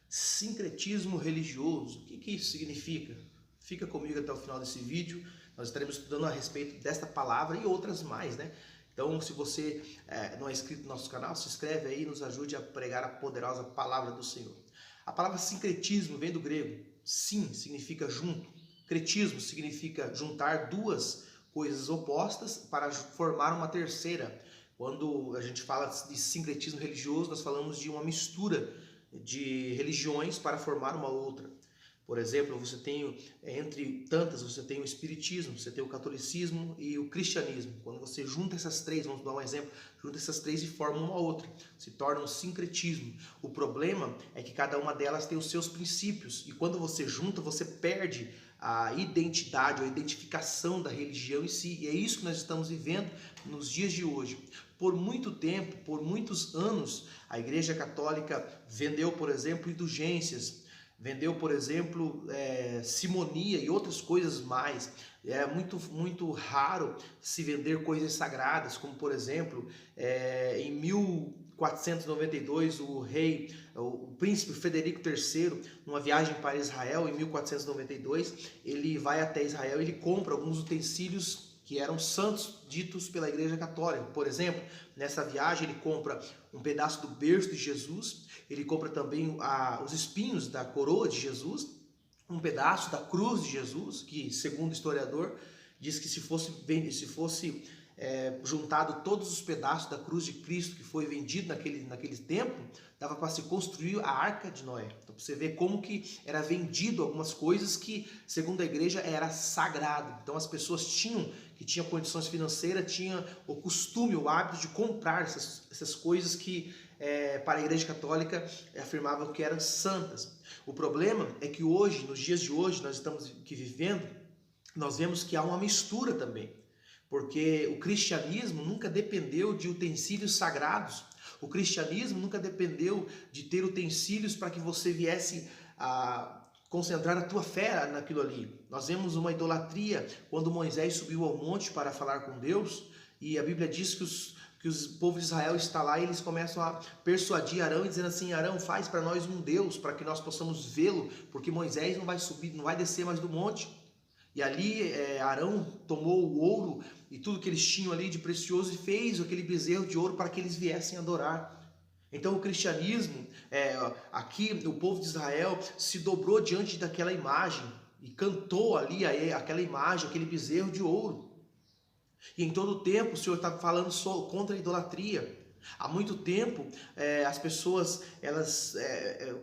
Sincretismo religioso. O que isso significa? Fica comigo até o final desse vídeo. Nós estaremos estudando a respeito desta palavra e outras mais, né? Então, se você não é inscrito no nosso canal, se inscreve aí e nos ajude a pregar a poderosa palavra do Senhor. A palavra sincretismo vem do grego. Sim significa junto. Cretismo significa juntar duas coisas opostas para formar uma terceira. Quando a gente fala de sincretismo religioso, nós falamos de uma mistura de religiões para formar uma outra. Por exemplo, você tem, entre tantas, você tem o espiritismo, você tem o catolicismo e o cristianismo. Quando você junta essas três, vamos dar um exemplo, junta essas três e forma uma outra, se torna um sincretismo. O problema é que cada uma delas tem os seus princípios, e quando você junta, você perde a identidade, a identificação da religião em si, e é isso que nós estamos vivendo nos dias de hoje. Por muito tempo, por muitos anos, a Igreja Católica vendeu, por exemplo, indulgências, vendeu, por exemplo, simonia e outras coisas mais. É muito raro se vender coisas sagradas, como, por exemplo, em 1492, o príncipe Frederico III, numa viagem para Israel, em 1492, ele vai até Israel e ele compra alguns utensílios que eram santos ditos pela Igreja Católica. Por exemplo, nessa viagem ele compra um pedaço do berço de Jesus, ele compra também os espinhos da coroa de Jesus, um pedaço da cruz de Jesus, que segundo o historiador, diz que se fosse juntado todos os pedaços da cruz de Cristo que foi vendido naquele tempo, dava para se construir a Arca de Noé. Então você vê como que era vendido algumas coisas que, segundo a igreja, era sagrado. Então as pessoas que tinham condições financeiras, tinham o costume, o hábito de comprar essas coisas que para a Igreja Católica afirmavam que eram santas. O problema é que hoje, nos dias de hoje, nós estamos aqui vivendo, nós vemos que há uma mistura também. Porque o cristianismo nunca dependeu de utensílios sagrados. O cristianismo nunca dependeu de ter utensílios para que você viesse a concentrar a tua fé naquilo ali. Nós vemos uma idolatria quando Moisés subiu ao monte para falar com Deus, e a Bíblia diz que o povo de Israel está lá e eles começam a persuadir Arão e dizendo assim: Arão, faz para nós um Deus para que nós possamos vê-lo, porque Moisés não vai subir, não vai descer mais do monte. E ali Arão tomou o ouro e tudo que eles tinham ali de precioso e fez aquele bezerro de ouro para que eles viessem adorar. Então o cristianismo, aqui o povo de Israel se dobrou diante daquela imagem e cantou ali aquela imagem, aquele bezerro de ouro. E em todo o tempo o Senhor está falando contra a idolatria. Há muito tempo as pessoas elas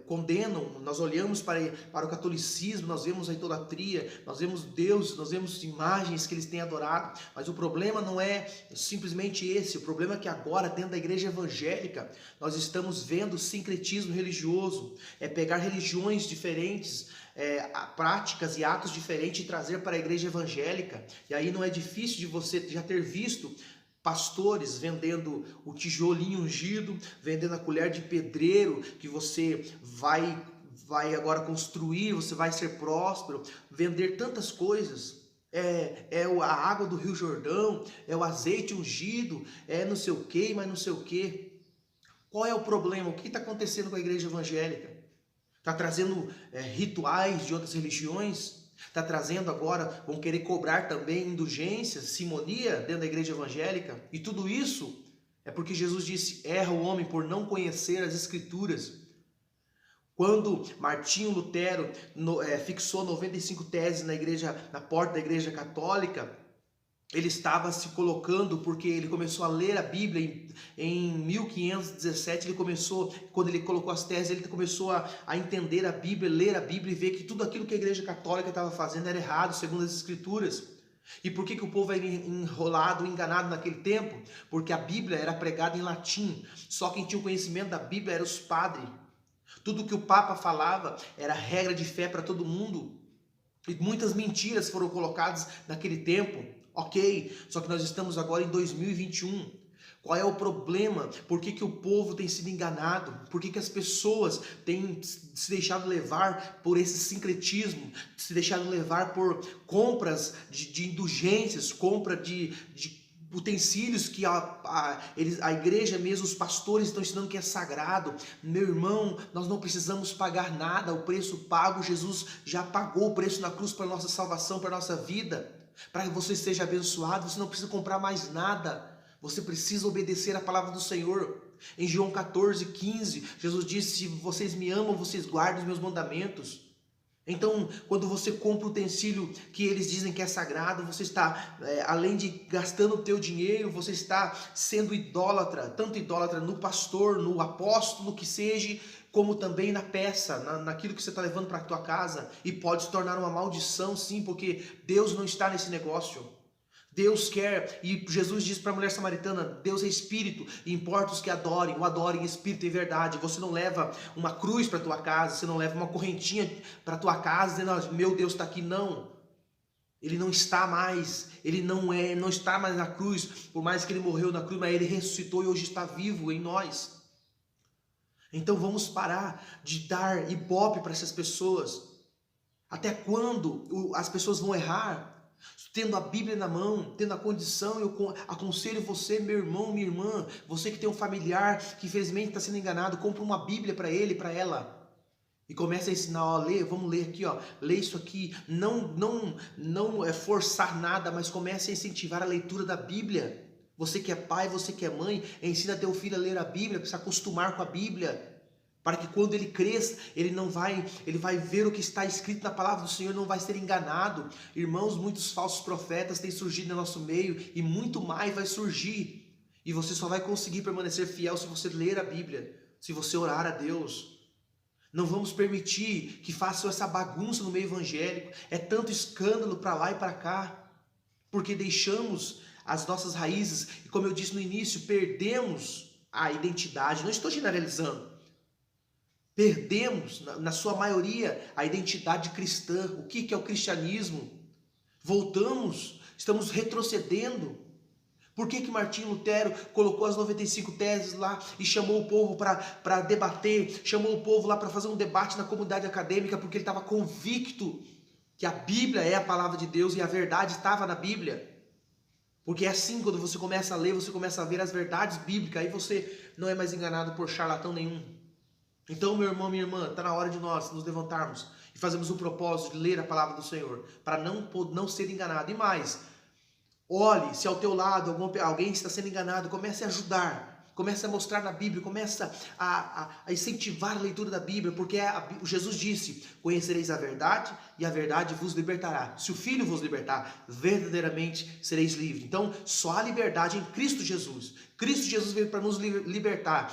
condenam. Nós olhamos para o catolicismo, nós vemos a idolatria, nós vemos Deus, nós vemos imagens que eles têm adorado, mas o problema não é simplesmente esse. O problema é que agora, dentro da igreja evangélica, nós estamos vendo sincretismo religioso, pegar religiões diferentes, práticas e atos diferentes e trazer para a igreja evangélica. E aí não é difícil de você já ter visto pastores vendendo o tijolinho ungido, vendendo a colher de pedreiro que você vai agora construir, você vai ser próspero, vender tantas coisas. A água do Rio Jordão, é o azeite ungido, não sei o que, mas não sei o que. Qual é o problema? O que está acontecendo com a igreja evangélica? Está trazendo rituais de outras religiões? Está trazendo agora, vão querer cobrar também indulgências, simonia dentro da igreja evangélica? E tudo isso é porque Jesus disse: erra o homem por não conhecer as escrituras. Quando Martinho Lutero fixou 95 teses na porta da igreja católica, ele estava se colocando, porque ele começou a ler a Bíblia em 1517, quando ele colocou as teses, ele começou a entender a Bíblia, ler a Bíblia e ver que tudo aquilo que a igreja católica estava fazendo era errado, segundo as escrituras. E por que o povo era enrolado, enganado naquele tempo? Porque a Bíblia era pregada em latim, só quem tinha o conhecimento da Bíblia eram os padres. Tudo que o Papa falava era regra de fé para todo mundo, e muitas mentiras foram colocadas naquele tempo. Ok, só que nós estamos agora em 2021. Qual é o problema? Por que o povo tem sido enganado? Por que as pessoas têm se deixado levar por esse sincretismo, se deixado levar por compras de indulgências, compra de utensílios que a igreja mesmo, os pastores estão ensinando que é sagrado. Meu irmão, nós não precisamos pagar nada, o preço pago, Jesus já pagou o preço na cruz para a nossa salvação, para a nossa vida, para que você seja abençoado. Você não precisa comprar mais nada, você precisa obedecer a palavra do Senhor. Em João 14:15, Jesus disse: se vocês me amam, vocês guardam os meus mandamentos. Então, quando você compra o utensílio que eles dizem que é sagrado, você está, além de gastando o teu dinheiro, você está sendo idólatra, tanto idólatra no pastor, no apóstolo, que seja, como também na peça, naquilo que você está levando para a tua casa, e pode se tornar uma maldição, sim, porque Deus não está nesse negócio. Deus quer, e Jesus diz para a mulher samaritana: Deus é espírito, e importa os que adorem, o adorem em espírito e verdade. Você não leva uma cruz para a tua casa, você não leva uma correntinha para a tua casa, dizendo: meu Deus está aqui. Não, Ele não está mais, Ele não está mais na cruz, por mais que Ele morreu na cruz, mas Ele ressuscitou e hoje está vivo em nós. Então vamos parar de dar ibope para essas pessoas. Até quando as pessoas vão errar? Tendo a Bíblia na mão, tendo a condição, eu aconselho você, meu irmão, minha irmã, você que tem um familiar que infelizmente está sendo enganado, compra uma Bíblia para ele, para ela, e começa a ensinar: ó, lê, vamos ler aqui, ó, lê isso aqui. Não é forçar nada, mas comece a incentivar a leitura da Bíblia. Você que é pai, você que é mãe, ensina teu filho a ler a Bíblia, para se acostumar com a Bíblia, para que quando ele cresça, ele vai ver o que está escrito na palavra do Senhor, não vai ser enganado. Irmãos, muitos falsos profetas têm surgido no nosso meio, e muito mais vai surgir, e você só vai conseguir permanecer fiel se você ler a Bíblia, se você orar a Deus. Não vamos permitir que façam essa bagunça no meio evangélico, é tanto escândalo para lá e para cá, porque deixamos as nossas raízes, e como eu disse no início, perdemos a identidade. Não estou generalizando, perdemos, na sua maioria, a identidade cristã. O que é o cristianismo? Voltamos, estamos retrocedendo. Por que Martinho Lutero colocou as 95 teses lá e chamou o povo para debater, chamou o povo lá para fazer um debate na comunidade acadêmica? Porque ele estava convicto que a Bíblia é a palavra de Deus e a verdade estava na Bíblia. Porque é assim, quando você começa a ler, você começa a ver as verdades bíblicas, aí você não é mais enganado por charlatão nenhum. Então, meu irmão, minha irmã, está na hora de nós nos levantarmos e fazermos o propósito de ler a palavra do Senhor, para não ser enganado. E mais, olhe se ao teu lado alguém está sendo enganado, comece a ajudar, comece a mostrar na Bíblia, comece a incentivar a leitura da Bíblia, porque Jesus disse: conhecereis a verdade e a verdade vos libertará. Se o Filho vos libertar, verdadeiramente sereis livres. Então, só há liberdade em Cristo Jesus. Cristo Jesus veio para nos libertar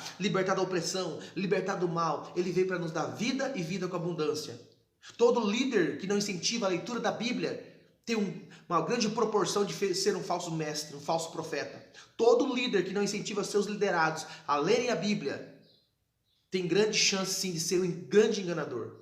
da opressão, libertar do mal. Ele veio para nos dar vida e vida com abundância. Todo líder que não incentiva a leitura da Bíblia tem uma grande proporção de ser um falso mestre, um falso profeta. Todo líder que não incentiva seus liderados a lerem a Bíblia tem grande chance, sim, de ser um grande enganador.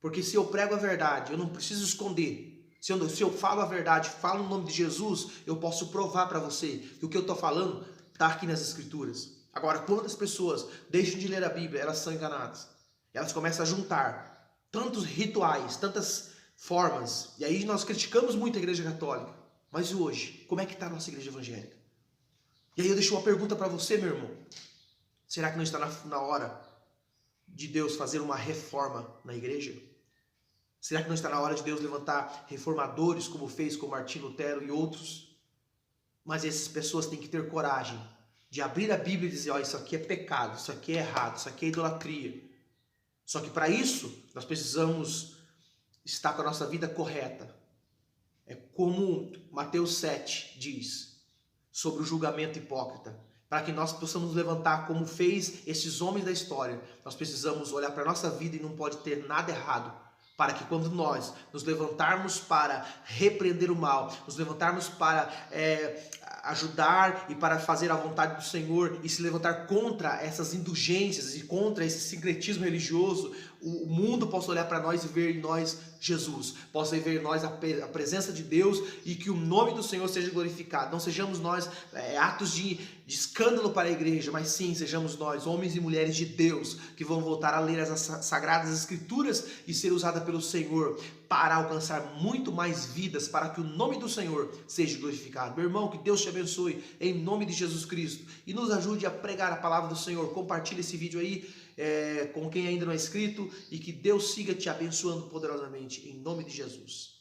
Porque se eu prego a verdade, eu não preciso esconder. Se eu falo a verdade, falo no nome de Jesus, eu posso provar para você que o que eu estou falando está aqui nas Escrituras. Agora, quando as pessoas deixam de ler a Bíblia, elas são enganadas. Elas começam a juntar tantos rituais, tantas formas. E aí nós criticamos muito a Igreja Católica. Mas e hoje? Como é que está a nossa Igreja Evangélica? E aí eu deixo uma pergunta para você, meu irmão. Será que não está na hora de Deus fazer uma reforma na igreja? Será que não está na hora de Deus levantar reformadores, como fez com Martinho Lutero e outros? Mas essas pessoas têm que ter coragem de abrir a Bíblia e dizer: ó, isso aqui é pecado, isso aqui é errado, isso aqui é idolatria. Só que para isso, nós precisamos estar com a nossa vida correta. É como Mateus 7 diz sobre o julgamento hipócrita. Para que nós possamos nos levantar como fez esses homens da história, nós precisamos olhar para a nossa vida e não pode ter nada errado. Para que quando nós nos levantarmos para repreender o mal, nos levantarmos para ajudar e para fazer a vontade do Senhor e se levantar contra essas indulgências e contra esse sincretismo religioso, o mundo possa olhar para nós e ver em nós Jesus, possa ver em nós a presença de Deus e que o nome do Senhor seja glorificado. Não sejamos nós atos de escândalo para a igreja, mas sim sejamos nós, homens e mulheres de Deus, que vão voltar a ler as sagradas escrituras e ser usada pelo Senhor para alcançar muito mais vidas, para que o nome do Senhor seja glorificado. Meu irmão, que Deus te abençoe em nome de Jesus Cristo e nos ajude a pregar a palavra do Senhor. Compartilhe esse vídeo aí com quem ainda não é inscrito e que Deus siga te abençoando poderosamente em nome de Jesus.